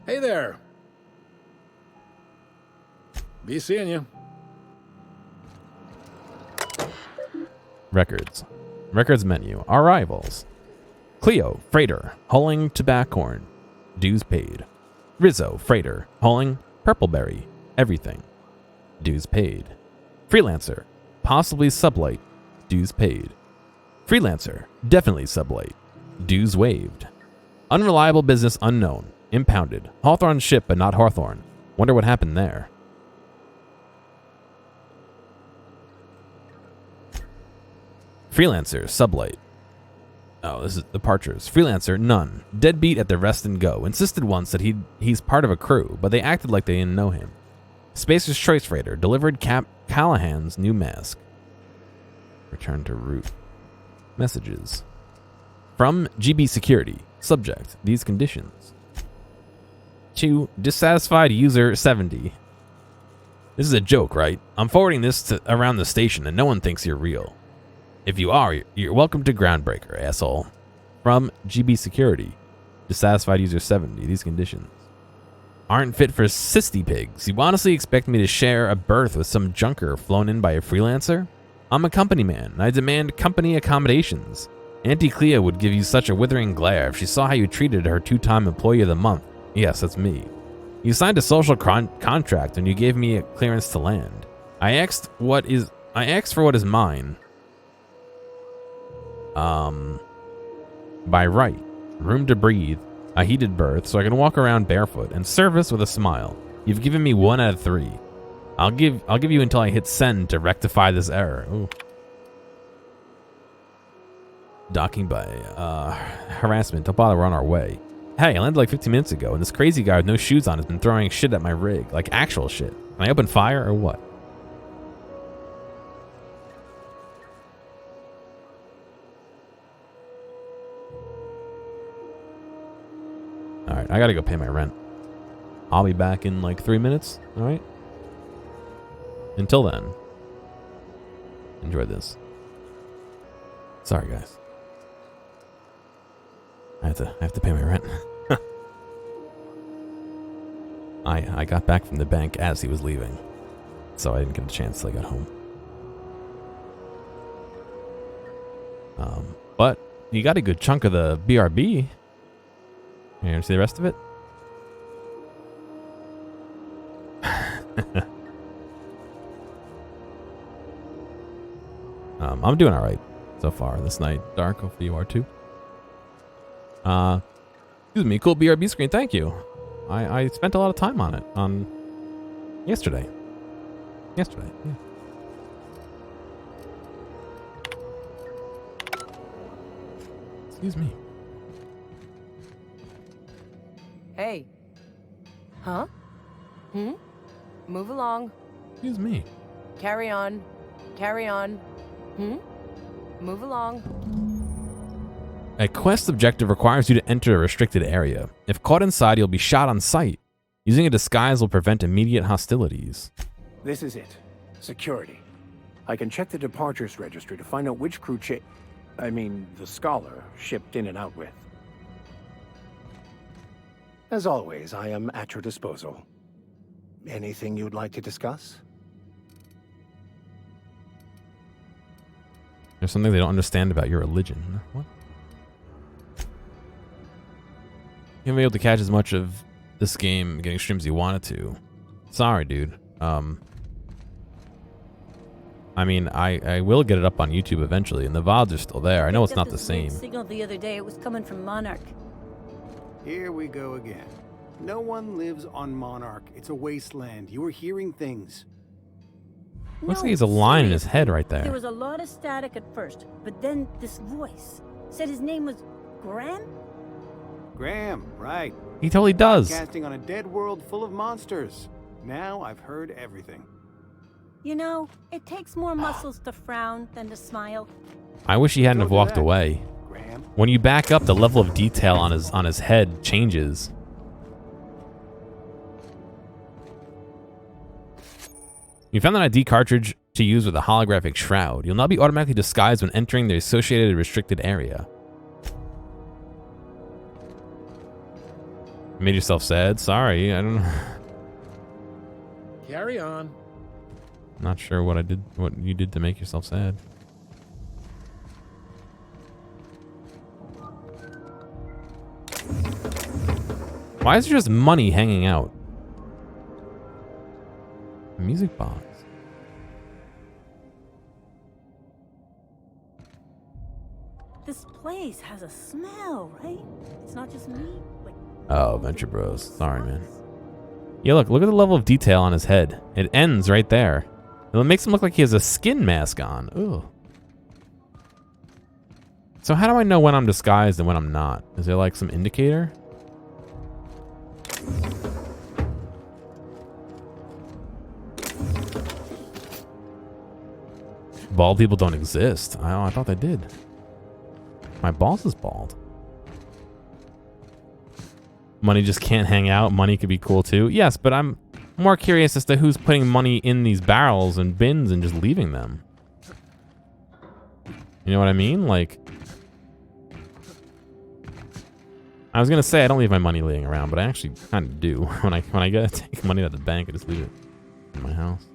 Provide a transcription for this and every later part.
Hey there. Be seeing you. Records. Records menu. Arrivals. Cleo, freighter, hauling to Backhorn. Dues paid. Rizzo, freighter, hauling Purpleberry. Everything. Dues paid. Freelancer, possibly sublight. Dues paid. Freelancer, definitely sublight. Dues waived. Unreliable business unknown. Impounded. Hawthorne ship, but not Hawthorne. Wonder what happened there. Freelancer, sublight. Oh, this is departures. Freelancer, none. Deadbeat at the rest and go. Insisted once that he's part of a crew, but they acted like they didn't know him. Spacer's Choice Freighter, delivered Callahan's new mask. Return to route. Messages. From GB Security. Subject, these conditions. To dissatisfied user 70. This is a joke, right? I'm forwarding this to around the station and no one thinks you're real. If you are, you're welcome to Groundbreaker, asshole. From GB Security. Dissatisfied user 70. These conditions aren't fit for cysty pigs. You honestly expect me to share a berth with some junker flown in by a freelancer? I'm a company man, and I demand company accommodations. Auntie Clea would give you such a withering glare if she saw how you treated her two-time employee of the month. Yes, that's me. You signed a social contract when you gave me a clearance to land. I asked for what is mine. By right. Room to breathe, a heated berth so I can walk around barefoot, and service with a smile. You've given me 1 out of 3. I'll give you until I hit send to rectify this error. Ooh. Docking by harassment. Don't bother, we're on our way. Hey, I landed like 15 minutes ago, and this crazy guy with no shoes on has been throwing shit at my rig. Like actual shit. Can I open fire or what? Alright, I gotta go pay my rent. I'll be back in like 3 minutes, alright? Until then, enjoy this. Sorry, guys. I have to pay my rent. I got back from the bank as he was leaving, so I didn't get a chance till I got home. But you got a good chunk of the BRB. You want to see the rest of it? I'm doing all right so far this night. Dark, hopefully you are too. Excuse me, cool BRB screen. Thank you. I spent a lot of time on it on yesterday. Yeah. Excuse me. Hey. Huh? Move along. Excuse me. Carry on. Move along. A quest objective requires you to enter a restricted area. If caught inside, you'll be shot on sight. Using a disguise will prevent immediate hostilities. This is it. Security. I can check the departures registry to find out which crew the Scholar shipped in and out with. As always, I am at your disposal. Anything you'd like to discuss? There's something they don't understand about your religion. What? You haven't been able to catch as much of this game getting streams as you wanted to. Sorry, dude. I mean, I will get it up on YouTube eventually, and the VODs are still there. I know it's not the same. Signal the other day, it was coming from Monarch. Here we go again. No one lives on Monarch. It's a wasteland. You are hearing things. Looks like he's a line in his head right There there. was a lot of static at first, but then this voice said his name was Graham? Graham, right. He totally does. Casting on a dead world full of monsters. Now I've heard everything. You know, it takes more muscles to frown than to smile. I wish he hadn't Don't have do walked that, away. Graham. When you back up, the level of detail on his head changes. You found an ID cartridge to use with a holographic shroud. You'll now be automatically disguised when entering the associated restricted area. Made yourself sad? Sorry, I don't know. Carry on. Not sure what you did to make yourself sad. Why is there just money hanging out? Music box. This place has a smell, right? It's not just me. Like, Oh, Venture Bros. Sorry, man. Yeah, look at the level of detail on his head. It ends right there. It makes him look like he has a skin mask on. Ugh. So how do I know when I'm disguised and when I'm not? Is there like some indicator? Bald people don't exist. I thought they did. My boss is bald. Money just can't hang out. Money could be cool too. Yes, but I'm more curious as to who's putting money in these barrels and bins and just leaving them. You know what I mean? Like, I was gonna say I don't leave my money laying around, but I actually kind of do. When I gotta take money out of the bank, I just leave it in my house.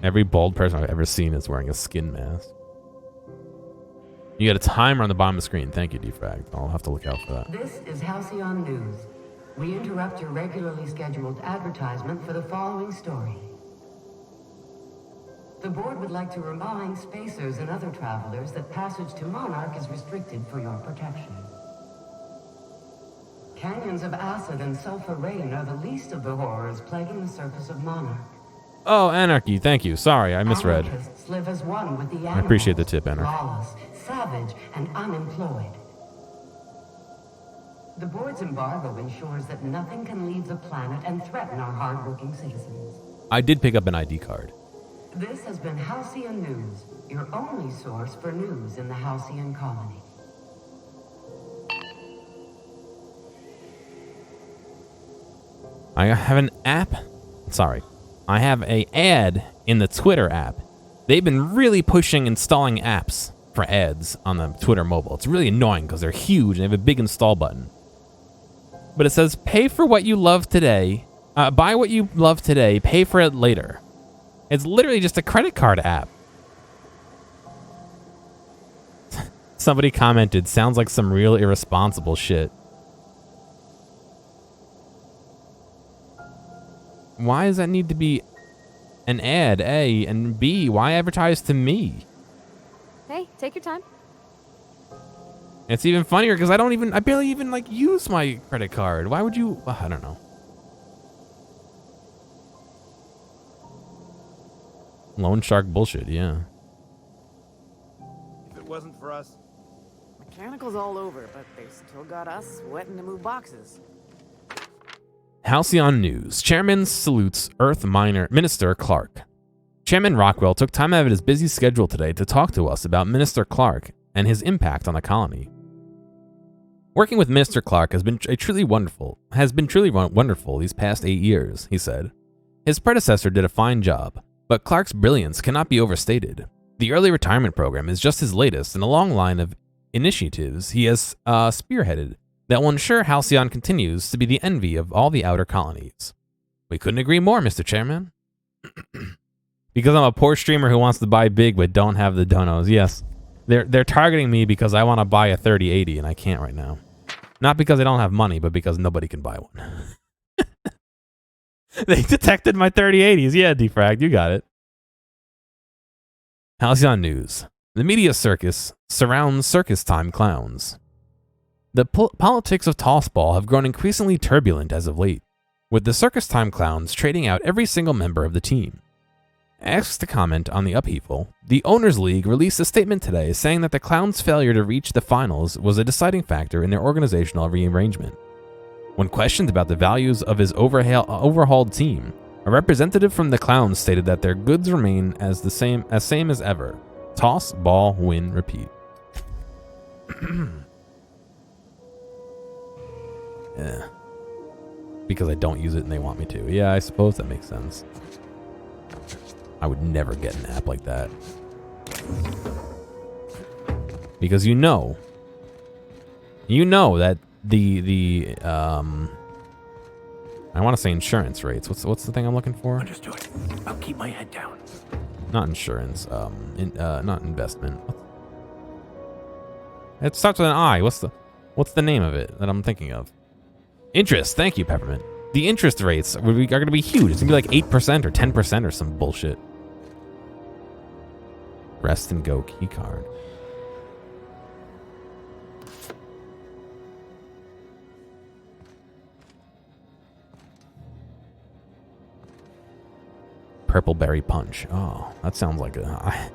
Every bald person I've ever seen is wearing a skin mask. You got a timer on the bottom of the screen. Thank you, Defrag. I'll have to look out for that. This is Halcyon News. We interrupt your regularly scheduled advertisement for the following story. The board would like to remind spacers and other travelers that passage to Monarch is restricted for your protection. Canyons of acid and sulfur rain are the least of the horrors plaguing the surface of Monarch. Oh, Anarchy. Thank you. Sorry, I misread. Anarchists live as one with the animals, I appreciate the tip, Anarchy. lawless, savage, and unemployed. The board's embargo ensures that nothing can leave the planet and threaten our hardworking citizens. I did pick up an ID card. This has been Halcyon News, your only source for news in the Halcyon colony. I have an app. Sorry. I have an ad in the Twitter app. They've been really pushing installing apps for ads on the Twitter mobile. It's really annoying because they're huge and they have a big install button. But it says, pay for what you love today. Buy what you love today. Pay for it later. It's literally just a credit card app. Somebody commented, sounds like some real irresponsible shit. Why does that need to be an ad, A, and B, why advertise to me? Hey, take your time. It's even funnier because I barely even like use my credit card. Why would you? I don't know. Loan shark bullshit, yeah. If it wasn't for us, Mechanicals all over, but they still got us sweating to move boxes. Halcyon News. Chairman salutes Earth Minister Clark. Chairman Rockwell took time out of his busy schedule today to talk to us about Minister Clark and his impact on the colony. Working with Minister Clark has been truly wonderful these past 8 years, he said. His predecessor did a fine job, but Clark's brilliance cannot be overstated. The early retirement program is just his latest in a long line of initiatives he has spearheaded that will ensure Halcyon continues to be the envy of all the outer colonies. We couldn't agree more, Mr. Chairman. Because I'm a poor streamer who wants to buy big but don't have the donos. Yes, they're targeting me because I want to buy a 3080 and I can't right now. Not because I don't have money, but because nobody can buy one. They detected my 3080s. Yeah, Defrag, you got it. Halcyon News. The media circus surrounds circus time clowns. The politics of Tossball have grown increasingly turbulent as of late, with the circus time clowns trading out every single member of the team. Asked to comment on the upheaval, the Owners League released a statement today saying that the clowns' failure to reach the finals was a deciding factor in their organizational rearrangement. When questioned about the values of his overhauled team, a representative from the clowns stated that their goods remain as the same as ever. Toss, ball, win, repeat. Yeah. Because I don't use it and they want me to. Yeah, I suppose that makes sense. I would never get an app like that. Because you know, You know that the I want to say insurance rates. What's the thing I'm looking for? Understood. I'll keep my head down. Not insurance. Not investment. It starts with an I. What's the name of it that I'm thinking of? Interest. Thank you, Peppermint. The interest rates are going to be huge. It's going to be like 8% or 10% or some bullshit. Rest and go key card. Purple berry punch. Oh, that sounds like a...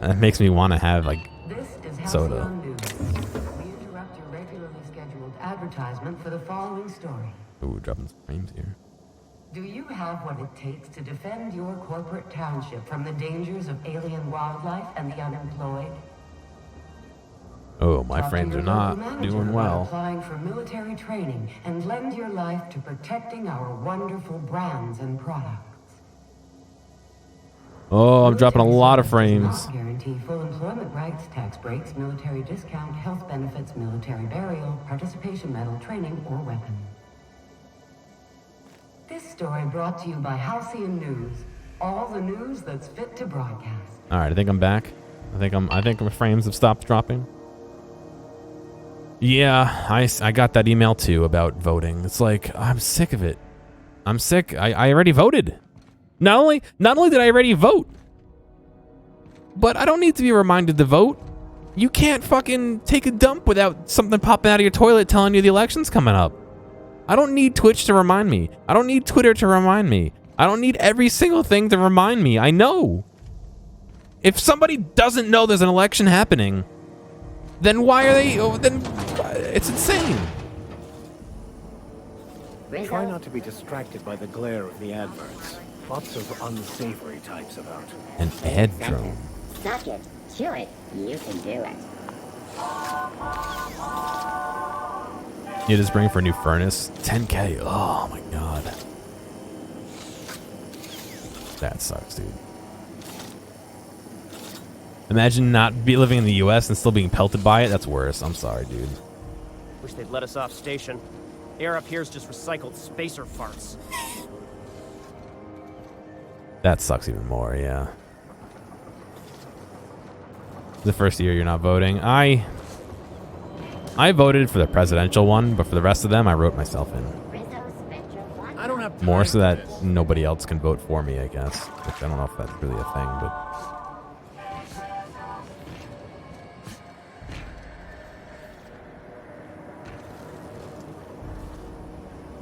that makes me want to have like soda. We interrupt your regularly scheduled advertisement for the following story. Ooh, dropping some frames here. Do you have what it takes to defend your corporate township from the dangers of alien wildlife and the unemployed? Oh, my Talk to frames your are local not manager doing about well. Applying for military training and lend your life to protecting our wonderful brands and products. Oh, I'm dropping a lot of frames. Does not guarantee full employment rights, tax breaks, military discount, health benefits, military burial, participation medal, training, or weapon. This story brought to you by Halcyon News. All the news that's fit to broadcast. All right, I think I'm back. I think my frames have stopped dropping. Yeah, I got that email too about voting. It's like, I'm sick of it. I'm sick. I already voted. Not only did I already vote, but I don't need to be reminded to vote. You can't fucking take a dump without something popping out of your toilet telling you the election's coming up. I don't need Twitch to remind me. I don't need Twitter to remind me. I don't need every single thing to remind me. I know. If somebody doesn't know there's an election happening, then why are they... Oh, then it's insane. Try not to be distracted by the glare of the adverts. Lots of unsavory types about. An ad drone. Suck it. Chew it. You can do it. You just bring for a new furnace. 10K. Oh my god. That sucks, dude. Imagine not be living in the US and still being pelted by it. That's worse. I'm sorry, dude. Wish they'd let us off station. Air up here's just recycled spacer farts. That sucks even more, yeah. The first year you're not voting. I voted for the presidential one, but for the rest of them, I wrote myself in. I don't have More so that nobody else can vote for me, I guess. Which I don't know if that's really a thing, but...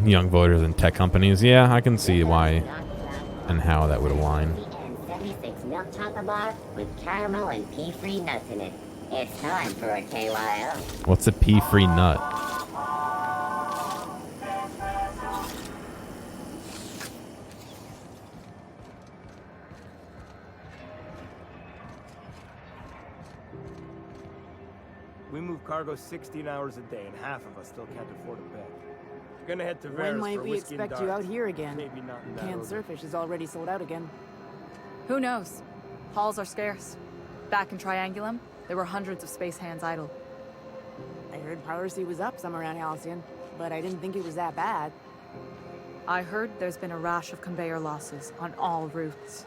Young voters in tech companies. Yeah, I can see why and how that would align. 76 milk chocolate bar with caramel and pea-free nuts in it. It's time for a KYO. What's a pea-free nut? We move cargo 16 hours a day, and half of us still can't afford a bed. We're gonna head to When Varus might for we whiskey and expect you out darts. here again? Maybe not in that Canned order. surfish is already sold out again. Who knows? Halls are scarce. Back in Triangulum, there were hundreds of space hands idle. I heard piracy was up some around Halcyon, but I didn't think it was that bad. I heard there's been a rash of conveyor losses on all routes.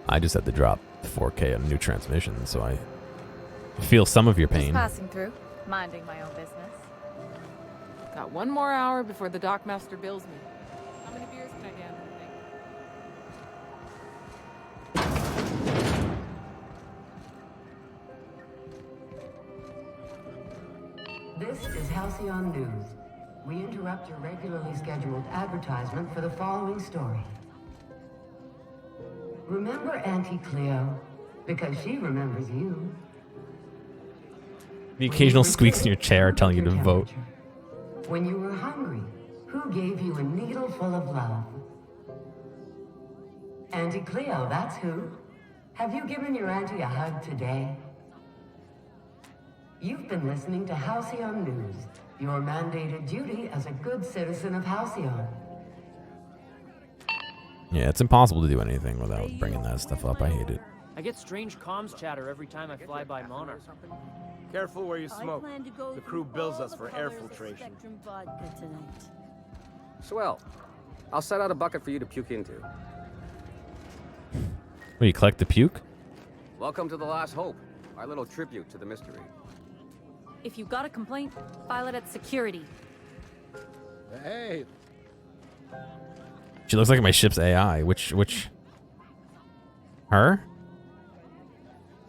I just had to drop 4K on a new transmission, so I feel some of your Just pain. passing through, minding my own business. Got one more hour before the dockmaster bills me. How many beers can I get? This is Halcyon News. We interrupt your regularly scheduled advertisement for the following story. Remember Auntie Cleo? Because she remembers you. The occasional squeaks in your chair telling you to vote. When you were hungry, who gave you a needle full of love? Auntie Cleo, that's who. Have you given your auntie a hug today? You've been listening to Halcyon News, your mandated duty as a good citizen of Halcyon. Yeah, it's impossible to do anything without bringing that stuff up. I hate it. I get strange comms chatter every time I fly by Monarch. Careful where you I smoke. plan to go The crew through bills all us the for air colors of filtration. Spectrum vodka tonight. Swell. I'll set out a bucket for you to puke into. Will you collect the puke? Welcome to the Last Hope, our little tribute to the mystery. If you've got a complaint, file it at security. Hey. She looks like my ship's AI. Which her?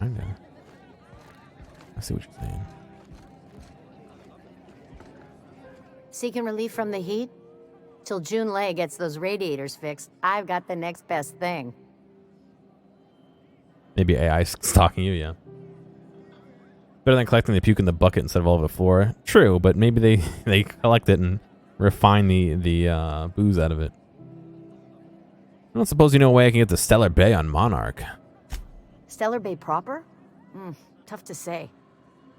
I know. I see what you're saying. Seeking relief from the heat? Till June Lay gets those radiators fixed, I've got the next best thing. Maybe AI's stalking you, yeah. Better than collecting the puke in the bucket instead of all over the floor. True, but maybe they collect it and refine the booze out of it. I don't suppose you know a way I can get to Stellar Bay on Monarch. Stellar Bay proper? Tough to say.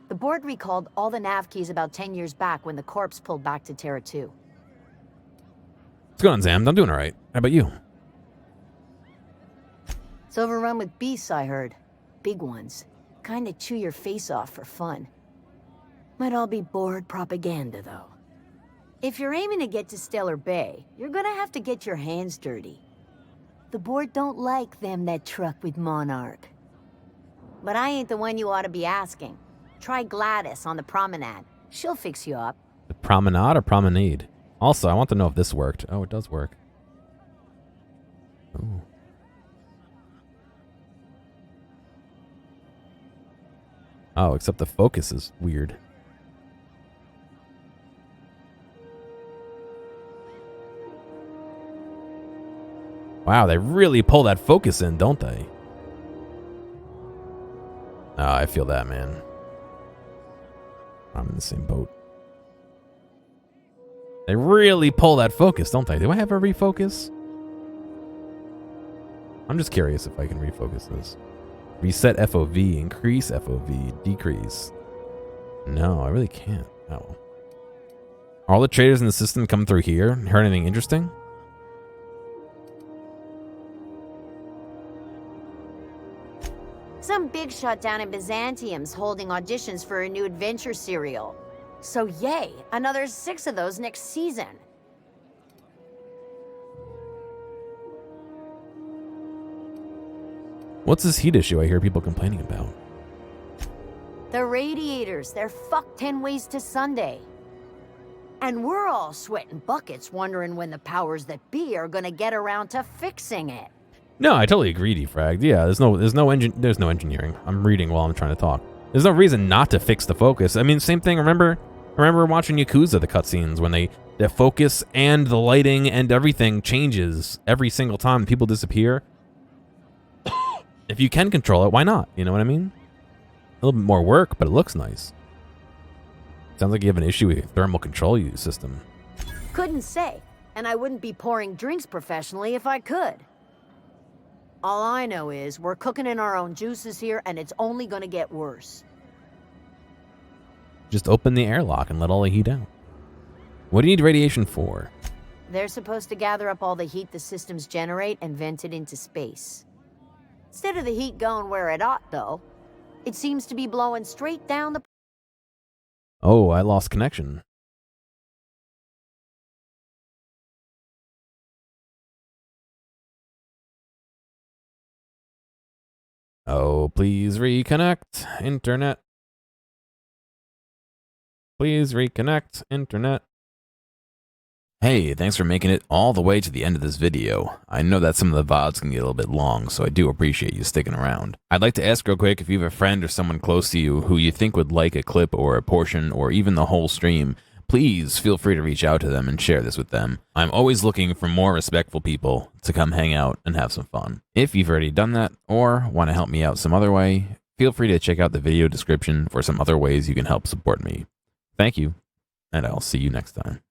The board recalled all the nav keys about 10 years back when the corps pulled back to Terra 2. What's going on, Zam? I'm doing all right. How about you? It's overrun with beasts, I heard. Big ones. Kinda chew your face off for fun. Might all be board propaganda, though. If you're aiming to get to Stellar Bay, you're gonna have to get your hands dirty. The board don't like them that truck with Monarch. But I ain't the one you ought to be asking. Try Gladys on the promenade. She'll fix you up. The promenade or promenade? Also, I want to know if this worked. Oh, it does work. Ooh. Oh, except the focus is weird. Wow, they really pull that focus in, don't they? Oh, I feel that, man. I'm in the same boat. They really pull that focus, don't they? Do I have a refocus? I'm just curious if I can refocus this. Reset FOV, increase FOV, decrease. No, I really can't. Oh. Are all the traders in the system come through here? Heard anything interesting? Some big shot down in Byzantium's holding auditions for a new adventure serial. So yay, another 6 of those next season. What's this heat issue I hear people complaining about? The radiators, they're fucked 10 ways to Sunday. And we're all sweating buckets wondering when the powers that be are gonna get around to fixing it. No, I totally agree, Defrag. Yeah, there's no engineering. I'm reading while I'm trying to talk. There's no reason not to fix the focus. I mean, same thing. Remember watching Yakuza, the cutscenes, when the focus and the lighting and everything changes every single time people disappear. If you can control it, why not? You know what I mean? A little bit more work, but it looks nice. Sounds like you have an issue with your thermal control system. Couldn't say, and I wouldn't be pouring drinks professionally if I could. All I know is we're cooking in our own juices here, and it's only gonna get worse. Just open the airlock and let all the heat out. What do you need radiation for? They're supposed to gather up all the heat the systems generate and vent it into space. Instead of the heat going where it ought, though, it seems to be blowing straight down the... Oh, I lost connection. Oh, please reconnect, internet. Please reconnect, internet. Hey, thanks for making it all the way to the end of this video. I know that some of the VODs can get a little bit long, so I do appreciate you sticking around. I'd like to ask real quick if you have a friend or someone close to you who you think would like a clip or a portion or even the whole stream, please feel free to reach out to them and share this with them. I'm always looking for more respectful people to come hang out and have some fun. If you've already done that or want to help me out some other way, feel free to check out the video description for some other ways you can help support me. Thank you, and I'll see you next time.